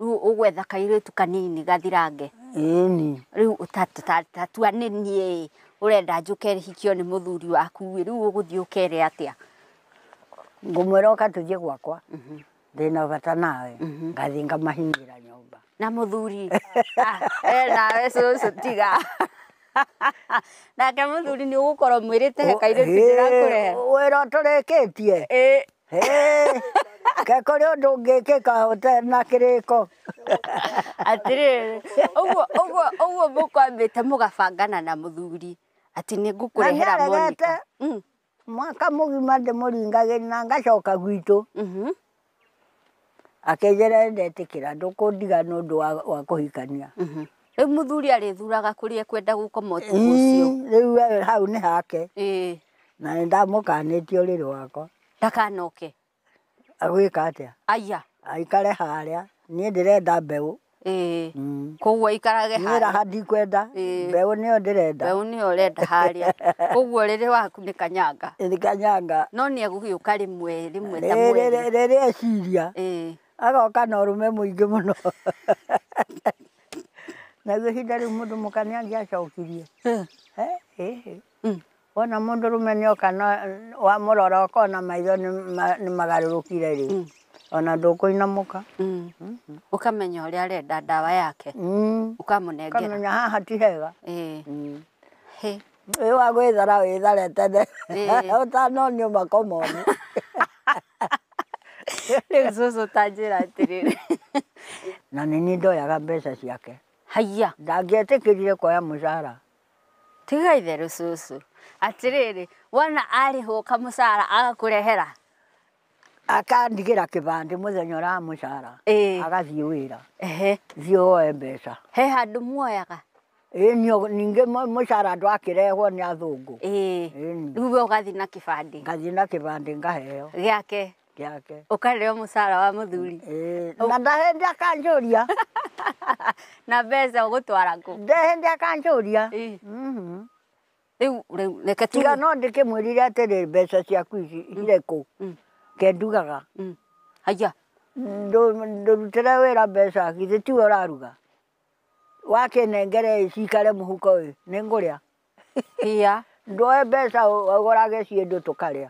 riu ugwetha kairitu kanini gathirange Ĩni. riu utatua nini urenda njuke hikio ni muthuri waku riu uguthii ukere atia Ngumwĩra oka tũthiĩ gwakwa ndĩna bata nawe ngathii ngamahingira nyũmba na muthuri nawe cucu tiga nake muthuri ni ugukorwo mwirite he kairitu ndirakurehe wĩra tũrĩkĩtie ke kũrĩ ũndũ ũngĩkĩka ũtarĩ na kĩrĩko atiriri uguo mukwambite mugabangana na muthuri ati ni ngukurehera Monica mwaka mũgima ndĩmũringagĩria na ngacoka gwitũ akĩnjĩra ndetĩkĩra ndũkũndiga nĩ ũndũ wa kũhikania riu muthuri arĩthuraga kũrĩa ekwenda gũkoma ũtukũ ũcio rĩu hau nĩ hake na nĩndamũkanĩtie ũrĩrĩ wakwa ndakanoke agwĩka atĩa aya aikare harĩa niĩ ndĩrenda mbeũ koguo aikarage harĩa raha ndikwenda mbeũ nĩyo ndĩrenda mbeũ nĩyo ũrenda harĩa koguo rĩrĩ waku nĩ kanyanga nĩ kanyanga no nĩ egũgĩũka rĩmwe ta mweri rĩrĩ eciria agoka na ũrũme mũingĩ mũno naguo ihinda rĩu mũndũ mũka nĩangĩacokirie wona mũndũ rũme nĩoka wamũrora ũkona maitho nĩ magarũrũkire rĩ ona ndũkũinamũka ũkamenya ũrĩa arenda ndawa yake ũkamũnengera ũkamenya haha ti hega wĩ wa gwĩthara wĩthare tene ũtanonio makomoni rĩu cucu ũtanjĩra atĩrĩrĩ na nĩniĩ ndoyaga mbeca ciake haiya ndangĩetĩkĩrire kuoya mũcara tiga itherũ cucu atĩrĩrĩ wona arĩhwo kamũcara agakũrehera akandigĩra kĩbandĩ mũthenya ũrĩa wa mũcara agathiĩ wĩra thiĩ woe mbeca he handũ muoyaga ningĩ mũcara ndwakĩrehwo nĩ athũngũ rĩu we ũgathiĩ na kĩbandĩ ngathiĩ na kĩbandĩ ngaheo gĩake ũkareo mũcara wa mũthuri na ndahĩndĩ akanjũria na mbeca ũgũtwara kũ ndahĩndĩ akanjũria rĩu reke tiga no ndĩkĩmwĩrire atĩrĩ mbeca ciaku ici irĩ kũ ke ndugaga haiya ndũrutĩre wĩra mbeca githĩ tiwe ũraruga wakĩnengere cikare mũhuko ũyũ nĩ ngũrĩa ndoe mbeca ũgũrage ciĩndũ tũkarĩa